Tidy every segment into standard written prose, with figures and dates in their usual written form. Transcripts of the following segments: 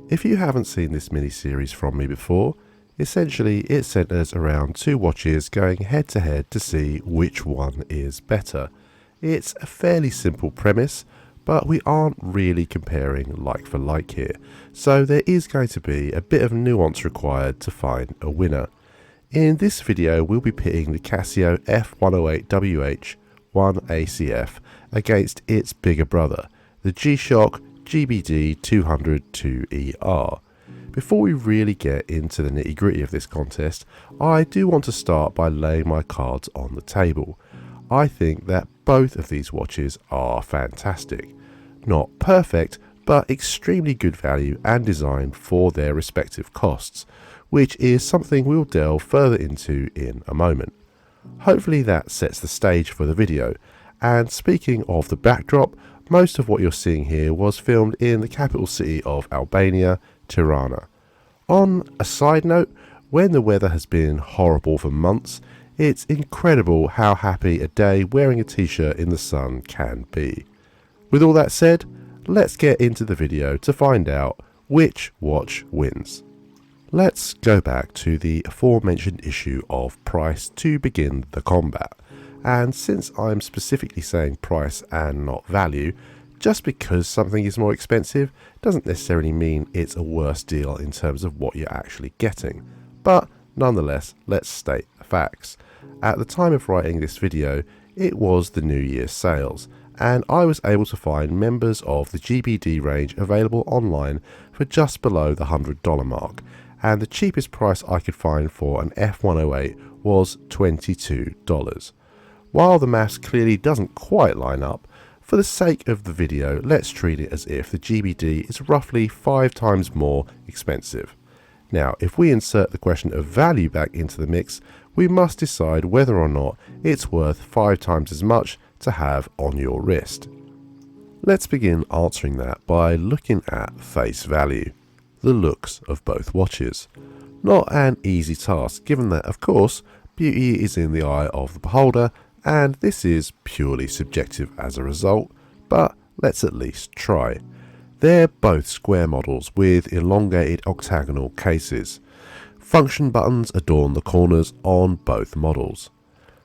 If you haven't seen this mini-series from me before, essentially it centres around two watches going head to head to see which one is better. It's a fairly simple premise, but we aren't really comparing like for like here, so there is going to be a bit of nuance required to find a winner. In this video we'll be pitting the Casio F-108WH-1ACF against its bigger brother, the G-shock GBD-200-2ER. Before we really get into the nitty gritty of this contest, I do want to start by laying my cards on the table. I think that both of these watches are fantastic. Not perfect, but extremely good value and design for their respective costs, which is something we'll delve further into in a moment. Hopefully that sets the stage for the video, and speaking of the backdrop, most of what you're seeing here was filmed in the capital city of Albania, Tirana. On a side note, when the weather has been horrible for months, it's incredible how happy a day wearing a t-shirt in the sun can be. With all that said, let's get into the video to find out which watch wins. Let's go back to the aforementioned issue of price to begin the combat. And since I'm specifically saying price and not value, just because something is more expensive doesn't necessarily mean it's a worse deal in terms of what you're actually getting. But nonetheless, let's state the facts. At the time of writing this video, it was the New Year's sales, and I was able to find members of the GBD range available online for just below the $100 mark, and the cheapest price I could find for an F-108 was $22. While the maths clearly doesn't quite line up, for the sake of the video, let's treat it as if the GBD is roughly 5 times more expensive. Now, if we insert the question of value back into the mix, we must decide whether or not it's worth 5 times as much to have on your wrist. Let's begin answering that by looking at face value, the looks of both watches. Not an easy task, given that, of course, beauty is in the eye of the beholder, and this is purely subjective as a result, but let's at least try. They're both square models with elongated octagonal cases. Function buttons adorn the corners on both models.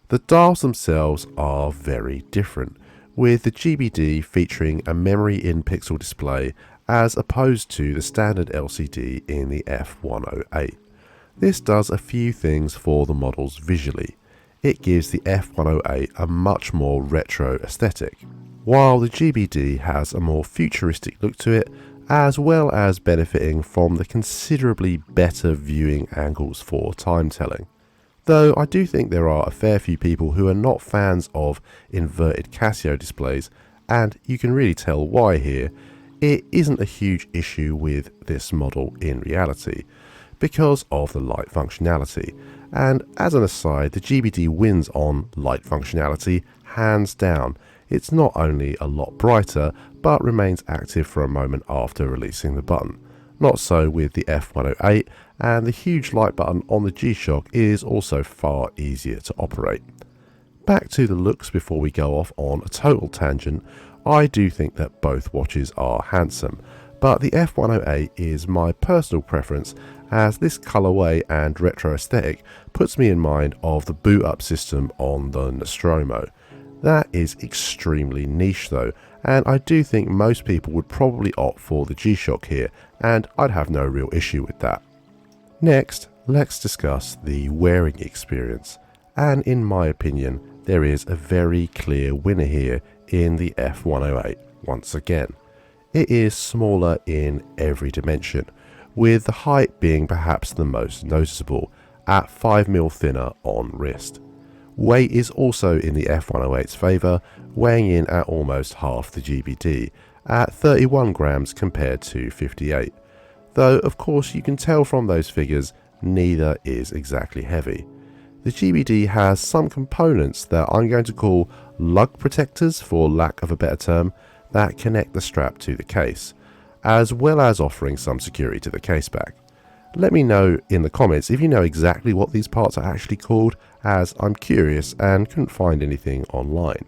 The dials themselves are very different, with the GBD featuring a memory in pixel display as opposed to the standard LCD in the F-108. This does a few things for the models visually. It gives the F-108 a much more retro aesthetic, while the GBD has a more futuristic look to it, as well as benefiting from the considerably better viewing angles for time telling. Though I do think there are a fair few people who are not fans of inverted Casio displays, and you can really tell why here. It isn't a huge issue with this model in reality, because of the light functionality. And as an aside, the GBD wins on light functionality hands down. It's not only a lot brighter, but remains active for a moment after releasing the button. Not so with the F-108, and the huge light button on the G-shock is also far easier to operate. Back to the looks before we go off on a total tangent. I do think that both watches are handsome, but the F-108 is my personal preference, as this colourway and retro aesthetic puts me in mind of the boot up system on the Nostromo. That is extremely niche though, and I do think most people would probably opt for the G-shock here, and I'd have no real issue with that. Next, let's discuss the wearing experience, and in my opinion there is a very clear winner here in the F-108 once again. It is smaller in every dimension, with the height being perhaps the most noticeable, at 5mm thinner on wrist. Weight is also in the F-108's favour, weighing in at almost half the GBD, at 31 grams compared to 58. Though of course you can tell from those figures, neither is exactly heavy. The GBD has some components that I'm going to call lug protectors for lack of a better term, that connect the strap to the case, as well as offering some security to the case back. Let me know in the comments if you know exactly what these parts are actually called, as I'm curious and couldn't find anything online.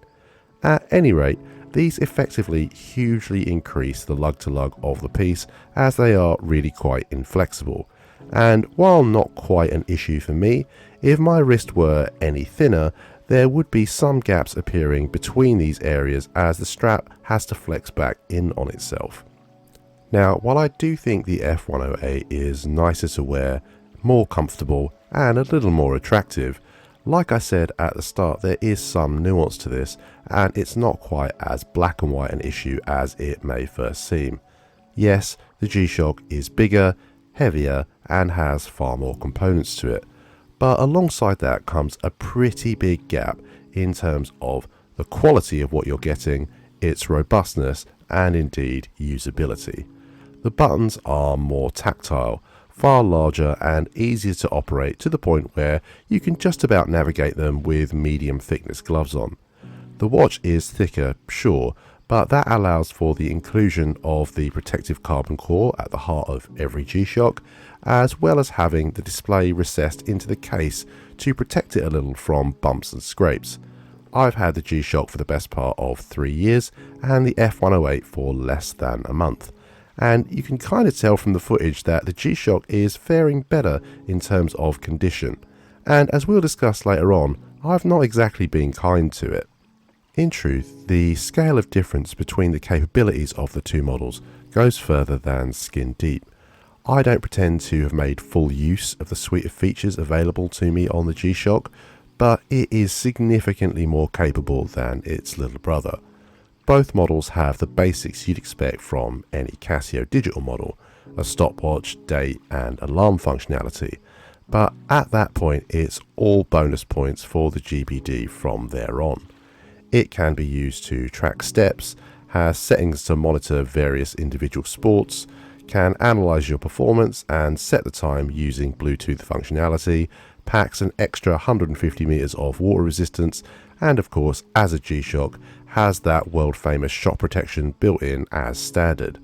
At any rate, these effectively hugely increase the lug-to-lug of the piece, as they are really quite inflexible. And while not quite an issue for me, if my wrist were any thinner, there would be some gaps appearing between these areas as the strap has to flex back in on itself. Now, while I do think the F-108 is nicer to wear, more comfortable and a little more attractive, like I said at the start, there is some nuance to this, and it's not quite as black and white an issue as it may first seem. Yes, the G-shock is bigger, heavier and has far more components to it, but alongside that comes a pretty big gap in terms of the quality of what you're getting, its robustness and indeed usability. The buttons are more tactile, far larger and easier to operate, to the point where you can just about navigate them with medium thickness gloves on. The watch is thicker, sure, but that allows for the inclusion of the protective carbon core at the heart of every G-shock, as well as having the display recessed into the case to protect it a little from bumps and scrapes. I've had the G-shock for the best part of 3 years and the F-108 for less than a month, and you can kind of tell from the footage that the G-shock is faring better in terms of condition, and as we'll discuss later on, I've not exactly been kind to it. In truth, the scale of difference between the capabilities of the two models goes further than skin deep. I don't pretend to have made full use of the suite of features available to me on the G-shock, but it is significantly more capable than its little brother. Both models have the basics you'd expect from any Casio digital model, a stopwatch, date and alarm functionality, but at that point it's all bonus points for the GBD from there on. It can be used to track steps, has settings to monitor various individual sports, can analyze your performance and set the time using Bluetooth functionality, packs an extra 150 meters of water resistance, and of course, as a G-shock, has that world famous shock protection built in as standard.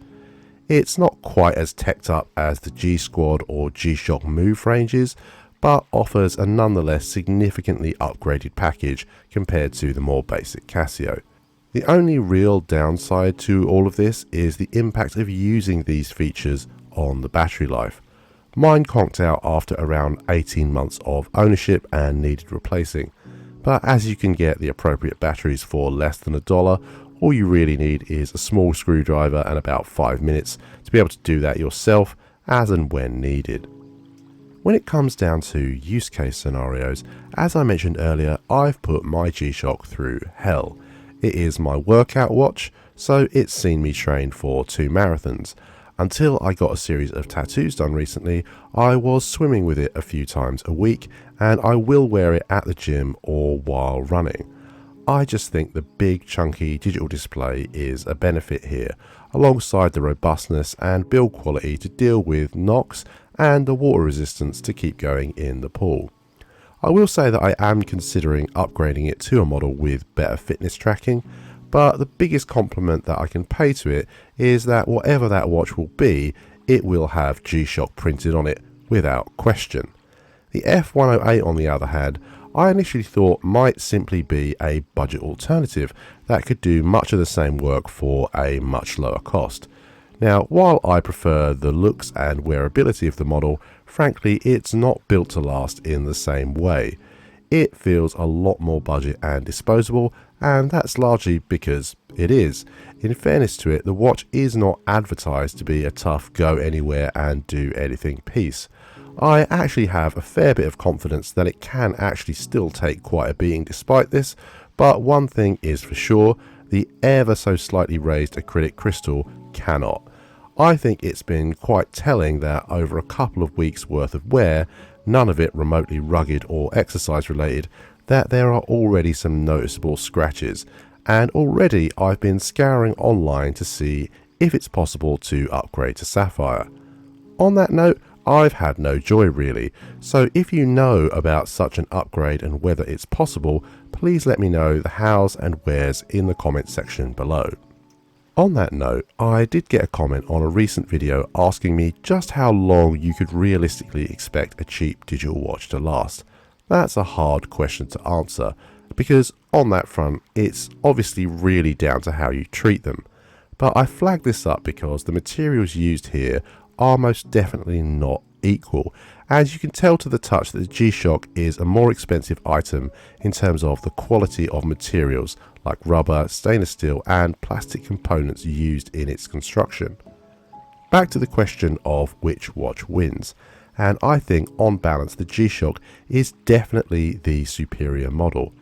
It's not quite as teched up as the G-Squad or G-shock Move ranges, but offers a nonetheless significantly upgraded package compared to the more basic Casio. The only real downside to all of this is the impact of using these features on the battery life. Mine conked out after around 18 months of ownership and needed replacing, but as you can get the appropriate batteries for less than $1, all you really need is a small screwdriver and about 5 minutes to be able to do that yourself as and when needed. When it comes down to use case scenarios, as I mentioned earlier, I've put my G-shock through hell. It is my workout watch, so it's seen me train for 2 marathons. Until I got a series of tattoos done recently, I was swimming with it a few times a week, and I will wear it at the gym or while running. I just think the big chunky digital display is a benefit here, alongside the robustness and build quality to deal with knocks and the water resistance to keep going in the pool. I will say that I am considering upgrading it to a model with better fitness tracking, but the biggest compliment that I can pay to it is that whatever that watch will be, it will have G-shock printed on it without question. The F-108 on the other hand, I initially thought might simply be a budget alternative that could do much of the same work for a much lower cost. Now, while I prefer the looks and wearability of the model, frankly it's not built to last in the same way. It feels a lot more budget and disposable, and that's largely because it is. In fairness to it, the watch is not advertised to be a tough go anywhere and do anything piece. I actually have a fair bit of confidence that it can actually still take quite a beating despite this, but one thing is for sure, the ever so slightly raised acrylic crystal cannot. I think it's been quite telling that over a couple of weeks worth of wear, none of it remotely rugged or exercise related, that there are already some noticeable scratches, and already I've been scouring online to see if it's possible to upgrade to sapphire. On that note, I've had no joy really, so if you know about such an upgrade and whether it's possible, please let me know the hows and wheres in the comments section below. On that note, I did get a comment on a recent video asking me just how long you could realistically expect a cheap digital watch to last. That's a hard question to answer, because on that front it's obviously really down to how you treat them. But I flag this up because the materials used here are most definitely not equal, as you can tell to the touch that the G-shock is a more expensive item in terms of the quality of materials like rubber, stainless steel and plastic components used in its construction. Back to the question of which watch wins, and I think on balance the G-shock is definitely the superior model,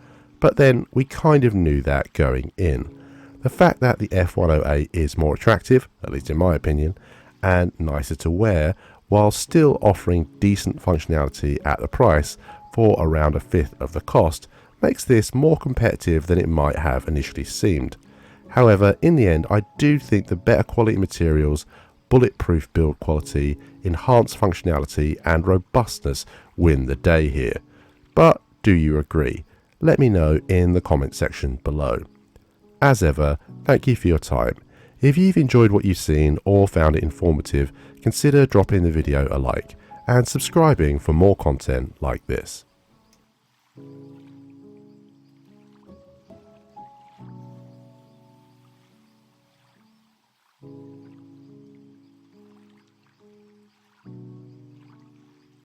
but then we kind of knew that going in. The fact that the F-108 is more attractive, at least in my opinion, and nicer to wear, while still offering decent functionality at the price for around a fifth of the cost, makes this more competitive than it might have initially seemed. However, in the end I do think the better quality materials, bulletproof build quality, enhanced functionality and robustness win the day here. But do you agree? Let me know in the comment section below. As ever, thank you for your time. If you've enjoyed what you've seen or found it informative, consider dropping the video a like and subscribing for more content like this.